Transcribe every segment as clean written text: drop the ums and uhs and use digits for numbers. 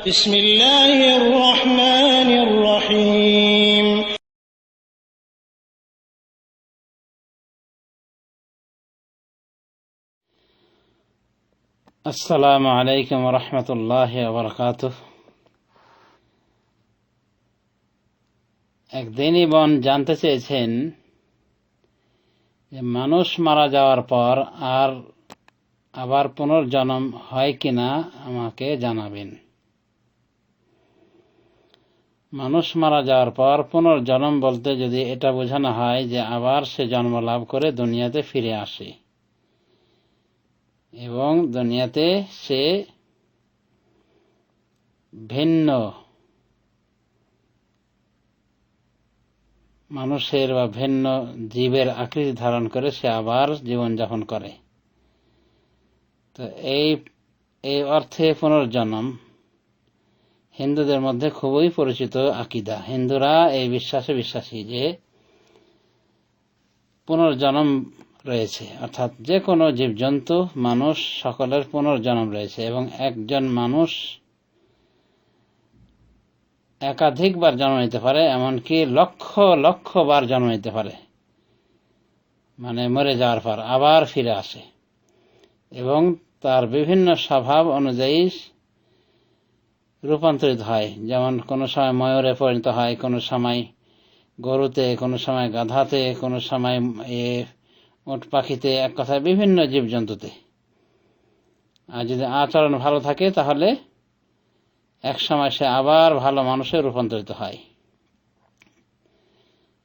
بسم الله الرحمن الرحيم আসসালামু আলাইকুম রহমতুল্লাহ বরকাতুহ। একদিনই বোন জানতে চেয়েছেন যে মানুষ মারা যাওয়ার পর আবার পুনর্জন্ম হয় কিনা আমাকে জানাবেন। মানুষ মারা যাওয়ার পর পুনর্জন্ম বলতে যদি এটা বোঝানো হয় যে আবার সে জন্ম লাভ করে দুনিয়াতে ফিরে আসে এবং দুনিয়াতে সে ভিন্ন মানুষের বা ভিন্ন জীবের আকৃতি ধারণ করে সে আবার জীবনযাপন করে, তো এই অর্থে পুনর্জন্ম হিন্দুদের মধ্যে খুবই পরিচিত আকীদা। হিন্দুরা এই বিশ্বাসে বিশ্বাসী যে পুনর্জন্ম রয়েছে, অর্থাৎ যে কোনো জীবজন্তু মানুষ সকলের পুনর্জন্ম রয়েছে এবং একজন মানুষ একাধিকবার জন্ম নিতে পারে, এমনকি লক্ষ লক্ষ বার জন্ম নিতে পারে, মানে মরে যাওয়ার পর আবার ফিরে আসে এবং তার বিভিন্ন স্বভাব অনুযায়ী রূপান্তরিত হয়। যেমন কোনো সময় ময়ূরে পরিণত হয়, কোনো সময় গরুতে, কোনো সময় গাধাতে, কোনো সময় উট পাখিতে, এক কথায় বিভিন্ন জীবজন্তুতে। আর যদি আচরণ ভালো থাকে তাহলে এক সময় সে আবার ভালো মানুষে রূপান্তরিত হয়।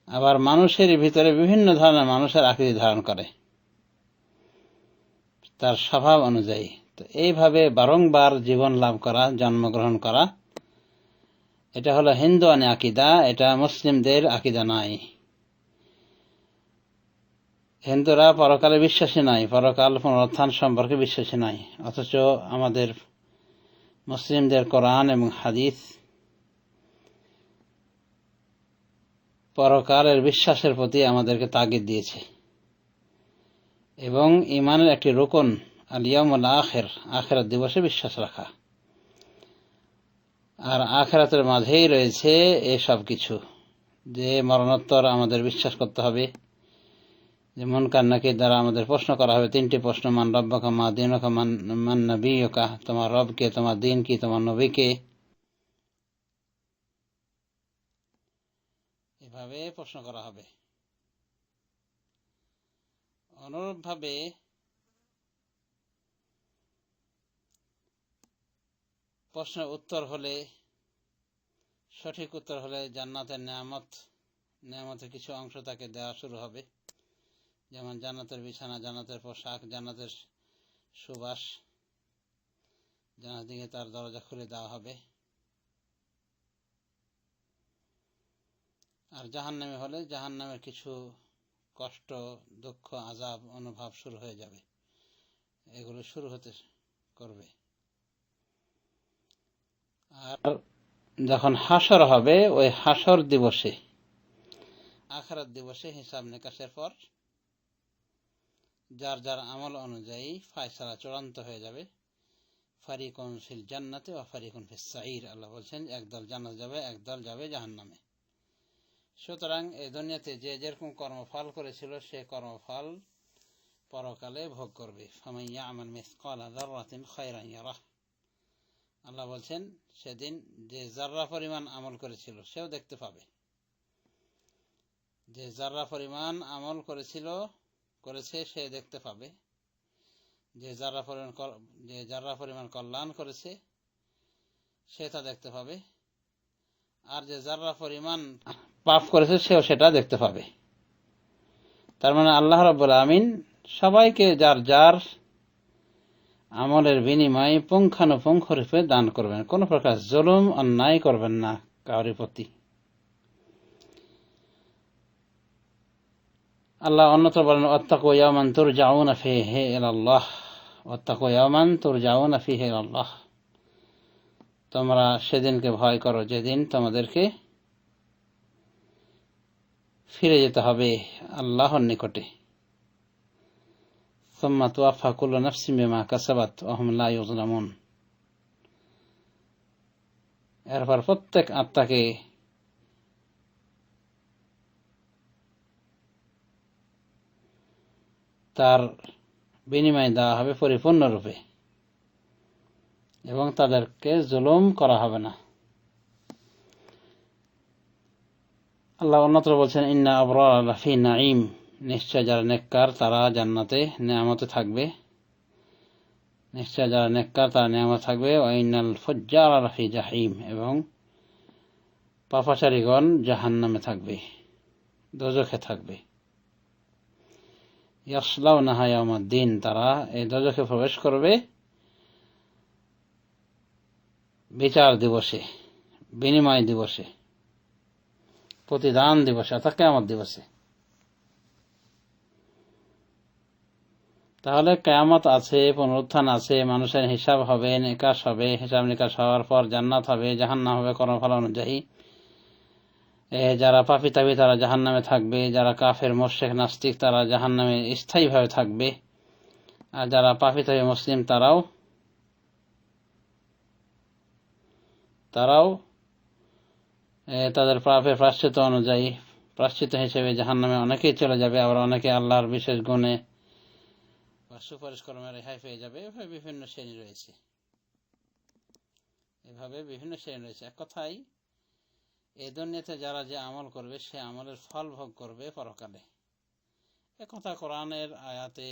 আবার মানুষের ভিতরে বিভিন্ন ধরনের মানুষের আকৃতি ধারণ করে তার স্বভাব অনুযায়ী। তো এইভাবে বারংবার জীবন লাভ করা, জন্মগ্রহণ করা, এটা হলো হিন্দুয়ানি আকীদা, এটা মুসলিমদের আকীদা নাই। হিন্দুরা পরকালে বিশ্বাসী নয়, পরকাল পুনরুত্থান সম্পর্কে বিশ্বাসী নয়, অথচ আমাদের মুসলিমদের কোরআন এবং হাদিস পরকালের বিশ্বাসের প্রতি আমাদেরকে তাগিদ দিয়েছে এবং ঈমানের একটি রুকন আল ইয়াউমুল আখির, আখিরাত দিবসে বিশ্বাস রাখা। আর আখিরাতের মাঝেই রয়েছে এসব কিছু, যে মরণোত্তর আমাদের বিশ্বাস করতে হবে, যে মুনকার নাকির দ্বারা আমাদের প্রশ্ন করা হবে, তিনটি প্রশ্ন, মান রব্বাকা, মা দীনুকা, মান নবিয়ুকা, তোমার রবকে, তোমার দিন কি, তোমার নবীকে, এভাবে প্রশ্ন করা হবে। অনুরূপভাবে প্রশ্নের উত্তর হলে, সঠিক উত্তর হলে জান্নাতের নেয়ামতের কিছু অংশ তাকে দেওয়া শুরু হবে, যেমন জান্নাতের বিছানা, জান্নাতের পোশাক, জান্নাতের সুবাস, জান্নাত দিকে তার দরজা খুলে দেওয়া হবে। আর জাহান্নামী হলে জাহান্নামের কিছু কষ্ট, দুঃখ, আযাব অনুভব শুরু হয়ে যাবে, এগুলো শুরু হতে করবে। আর যখন হাসর হবে, ওই হাসর দিবসে, আখিরাত দিবসে হিসাব নিকাশের পর যার যার আমল অনুযায়ী ফায়সালা চূড়ান্ত হয়ে যাবে। ফারিকুন ফিল জান্নাতে ওয়া ফারিকুন ফিস সাঈর, আল্লাহ বলছেন একদল জান্নাত যাবে, একদল যাবে জাহান্নামে। সুতরাং এই দুনিয়াতে যে যেরকম কর্মফল করেছিল সে কর্মফল পরকালে ভোগ করবে। ফামান ইয়া'মাল মিসকালা যাররাতিন খায়রান ইয়ারাহ, আল্লাহ বলছেন সেদিন যে যাররা পরিমাণ আমল করেছিল সেও দেখতে পাবে। যে যাররা পরিমাণ আমল করেছে সে দেখতে পাবে। যে যাররা পরিমাণ কল্যাণ করেছে সে তা দেখতে পাবে, আর যে যাররা পরিমাণ পাপ করেছে সেও সেটা দেখতে পাবে। তার মানে আল্লাহ রাব্বুল আমিন সবাইকে যার যার আমলের বিনিময়ে পুঙ্খানুপুঙ্খ রূপে দান করবেন, কোন প্রকার জুলুম অন্যায় করবেন না কারোর প্রতি। আল্লাহ অন্যত্র বলেন, ওয়াত্তাকু ইয়াওমান তুরজাউনা ফীহি ইলাল্লাহ, ওয়াত্তাকু ইয়াওমান তুরজাউনা ফীহি ইলাল্লাহ, তোমরা সেদিনকে ভয় করো যেদিন তোমাদেরকে ফিরে যেতে হবে আল্লাহর নিকটে। সুম্মা তুওয়াফা কুল্লু নাফসিন বিমা কাসাবাত ওয়া হুম লা ইউযলামুন। এরপর প্রত্যেক আত্মাকে তার বিনিময় দেওয়া হবে পরিপূর্ণরূপে এবং তাদেরকে জুলুম করা হবে না। আল্লাহ অন্যত্র বলছেন, ইন্না আবরার লাফি নাঈম, নিশ্চয় যারা নেককার তারা জান্নাতে নিয়ামতে থাকবে, নিশ্চয় যারা নেককার তারা নিয়ামত থাকবে। ওয়া ইন্নাল ফুজ্জার লাফি জাহিম, এবং পাপাচারীগণ জাহান্নামে থাকবে, দোজখে থাকবে। ইয়াসলাউনাহা ইয়াউমাদ্দিন, তারা এই দোজখে প্রবেশ করবে বিচার দিবসে, বিনিময় দিবসে, প্রতিদান দিবসে, অর্থাৎ কিয়ামত দিবসে। তাহলে কিয়ামত আছে, পুনরুত্থান আছে, মানুষের হিসাব হবে, নিকাশ হবে, হিসাব নিকাশ হওয়ার পর জান্নাত হবে, জাহান্নাম হবে কর্মফল অনুযায়ী। যারা পাপী তাপী তারা জাহান্নামে থাকবে, যারা কাফের মুশরিক নাস্তিক তারা জাহান্নামে স্থায়ীভাবে থাকবে, আর যারা পাপী তাপী মুসলিম তারাও তাদের পাপের প্রায়শ্চিত্ত অনুযায়ী প্রায়শ্চিত্ত হিসেবে জাহান্নামে অনেকেই চলে যাবে, আবার অনেকে আল্লাহর বিশেষ গুণে বা সুপারিশ কর্মে রেহাই পেয়ে যাবে। এভাবে বিভিন্ন শ্রেণী রয়েছে, এক কথায় এই দুনিয়াতে যারা যে আমল করবে সে আমলের ফল ভোগ করবে পরকালে। একথা কোরআনের আয়াতে,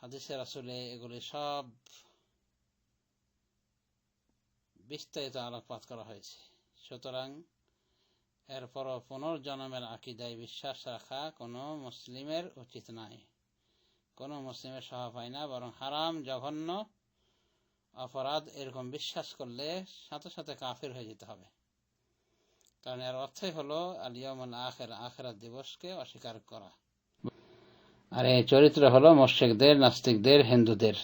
হাদিসে রাসূলে এগুলি সব বিস্তারিত আলোকপাত করা হয়েছে। সুতরাং এরপরও পুনর্জন্মের আকীদায় বিশ্বাস রাখা কোনো মুসলিমের উচিত নয়, কোনো মুসলিমের স্বভাব হয় না, বরং হারাম, জঘন্য অপরাধ। এরকম বিশ্বাস করলে সাথে সাথে কাফির হয়ে যেতে হবে, কারণ এর অর্থই হলো আল ইয়াউমুল আখির, আখিরাত দিবসকে অস্বীকার করা। আর এই চরিত্র হলো মুশরিকদের, নাস্তিকদের, হিন্দুদের।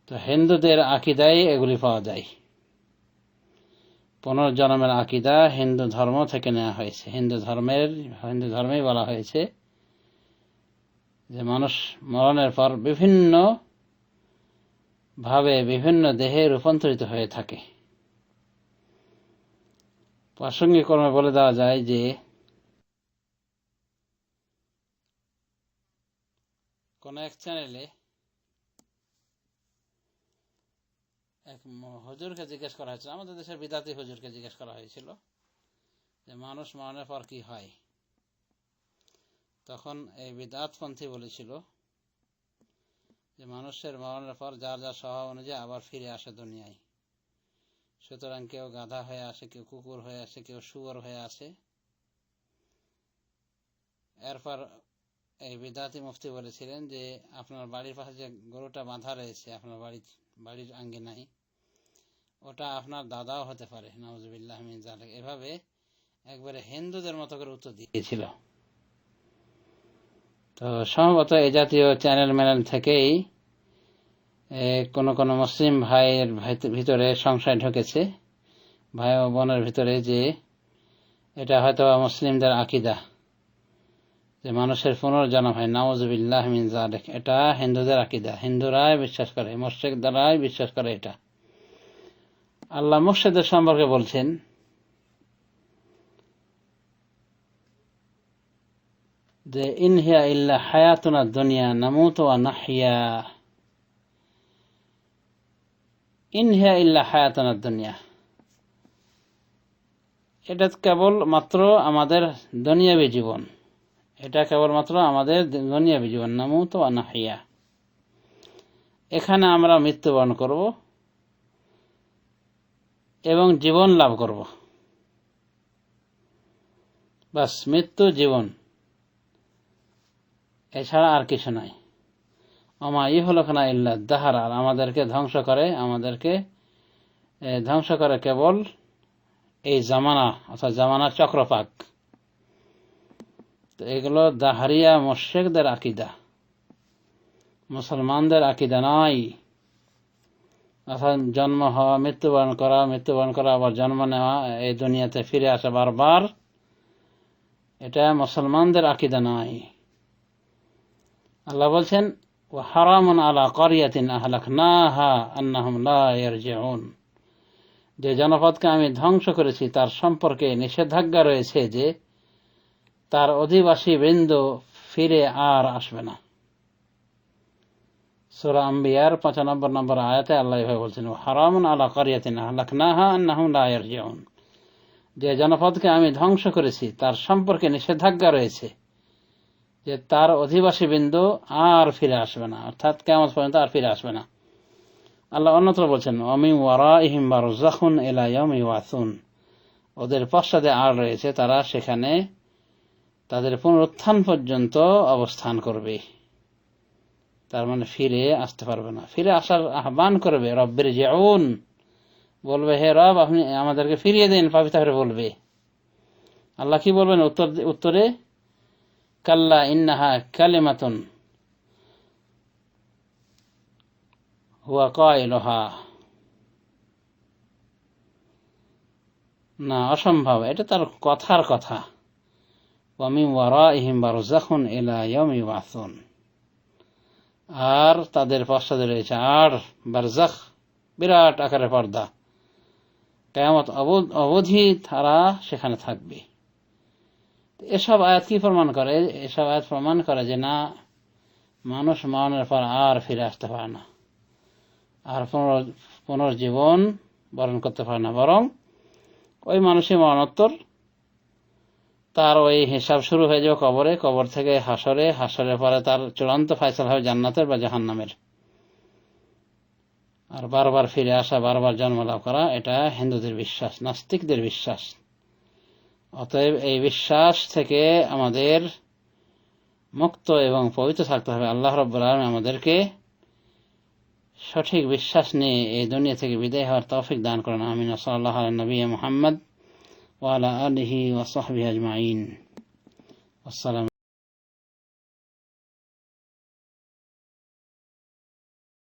তো হিন্দুদের আকীদায় এগুলি পাওয়া যায়। পুনর্জন্মের আকীদা হিন্দু ধর্ম থেকে নেওয়া হয়েছে। হিন্দু ধর্মেই বলা হয়েছে যে মানুষ মরণের পর বিভিন্ন ভাবে বিভিন্ন দেহে রূপান্তরিত হয়ে থাকে। প্রাসঙ্গিক কর্মে বলে দেওয়া যায় যে কোন এক চ্যানেলে এক হুজুরকে জিজ্ঞেস করা হয়েছিল, আমাদের দেশের বিদাতি হুজুরকে জিজ্ঞেস করা হয়েছিল যে মানুষ মরণের পর কি হয়। তখন এই বিদআতপন্থী বলেছিল যে মানুষের মরণের পর যার যার স্বভাব অনুযায়ী আবার ফিরে আসে দুনিয়ায়। সুতরাং কেউ গাধা হয়ে আসে, কেউ কুকুর হয়ে আসে, কেউ শুয়োর হয়ে আসে। এরপর এই বিদআতি মুফতি বলেছিলেন যে আপনার বাড়ির পাশে যে গরুটা বাঁধা রয়েছে আপনার বাড়ির আঙ্গিনায়, ওটা আপনার দাদাও হতে পারে, নাউযুবিল্লাহ মিন যালিক। এভাবে একবারে হিন্দুদের মতো করে উত্তর দিয়েছিল। তো সম্ভবত এই জাতীয় চ্যানেল থেকেই কোনো কোনো মুসলিম ভাইয়ের ভিতরে সংশয় ঢুকেছে, ভাই ও বোনের ভিতরে, যে এটা হয়তো মুসলিমদের আকীদা যে মানুষের পুনর্জন্ম হয়, নাউযুবিল্লাহ মিন যালিক। এটা হিন্দুদের আকীদা, হিন্দুরাই বিশ্বাস করে, মুশরিক দ্বারাই বিশ্বাস করে এটা। আল্লাহ মুশরিকদের সম্পর্কে বলছেন যে ইন হিয়া ইল্লা হায়াতুনা দুনিয়া নামুতু ওয়া নাহইয়া, ইন হিয়া ইল্লা হায়াতুনা দুনিয়া, এটা কেবল মাত্র আমাদের দুনিয়াবী জীবন, এটা কেবলমাত্র আমাদের দুনিয়াবী জীবন। নামুতু ওয়া নাহইয়া, এখানে আমরা মৃত্যুবরণ করব এবং জীবন লাভ করব, বাস মৃত্যু জীবন, এছাড়া আর কিছু নাই। ওমা ইহলুকুনা ইল্লা দাহর, আর আমাদেরকে ধ্বংস করে কেবল এই জামানা, অর্থাৎ জামানার চক্রপাক। তো এগুলো দাহরিয়া মুশরিকদের আকীদা, মুসলমানদের আকীদা নয়। অর্থাৎ জন্ম হওয়া, মৃত্যুবরণ করা, আবার জন্ম নেওয়া, এই দুনিয়াতে ফিরে আসা বারবার, এটা মুসলমানদের আকীদা নয়। আল্লাহ বলছেন ওয়া হারামুন আলা ক্বরিয়াতিন আহলাকনাহা আন্নাহুম লা ইয়ারজিউন, যে জনপদকে আমি ধ্বংস করেছি তার সম্পর্কে নিষেধাজ্ঞা রয়েছে যে তার অধিবাসী বৃন্দ ফিরে আর আসবে না। সূরা আম্বিয়ার 95 নম্বর আয়াতে আল্লাহ এভাবে বলছেন, হারামুন আলা ক্বরিয়াতিন আহলাকনাহা আন্নাহুম লা ইয়ারজিউন, যে জনপদকে আমি ধ্বংস করেছি তার সম্পর্কে নিষেধাজ্ঞা রয়েছে যে তার অধিবাসী বৃন্দ আর ফিরে আসবে না, অর্থাৎ কিয়ামত পর্যন্ত আর ফিরে আসবে না। আল্লাহ অন্যত্র বলছেন, ওয়ামিন ওয়ারাইহিম বারযাখুন ইলা ইয়াউমি ইউবাসুন, ওদের পশ্চাতে আর রয়েছে, তারা সেখানে তাদের পুনরুত্থান পর্যন্ত অবস্থান করবে। তার মানে ফিরে আসতে পারবে না, ফিরে আসার আহ্বান করবে। রব্বির জিউন, বলবে হে রব আপনি আমাদেরকে ফিরিয়ে দিন, পাপিতা করে বলবে। আল্লাহ কি বলবেন উত্তরে? কাল্লা ইন্নাহা কালিমাতুন হুয়া কাইলুহা, না অসম্ভব, এটা তার কথার কথা। ওয়া মিন ওয়ারাইহিম বারযাখুন ইলা ইয়াউমি ইউবাসুন, আর তাদের পশ্চাতে রয়েছে আর বারযাখ, বিরাট আকারের পর্দা, কিয়ামত অবধি তারা সেখানে থাকবে। এসব আয়াত কি প্রমাণ করে? এসব আয়াত প্রমাণ করে যে না, মানুষ মরণের পর আর ফিরে আসতে পারে না, আর পুনর্জীবন বরণ করতে পারে না, বরং ওই মানুষই মরণোত্তর তার ওই হিসাব শুরু হয়ে যাবে কবরে, কবর থেকে হাসরে, হাসরের পরে তার চূড়ান্ত ফয়সালা হবে জান্নাতের বা জাহান্নামের। আর বারবার ফিরে আসা, বারবার জন্ম লাভ করা, এটা হিন্দুদের বিশ্বাস, নাস্তিকদের বিশ্বাস। অতএব এই বিশ্বাস থেকে আমাদের মুক্ত এবং পবিত্র থাকতে হবে। আল্লাহ রাব্বুল আলামিন আমাদেরকে সঠিক বিশ্বাস নিয়ে এই দুনিয়া থেকে বিদায় হওয়ার তৌফিক দান করেন। আমিন। সাল্লাল্লাহু আলা নবিয়্যিনা মুহাম্মদ ওয়া আলা আলিহি ওয়া সাহবিহি আজমাইন। আসসালামু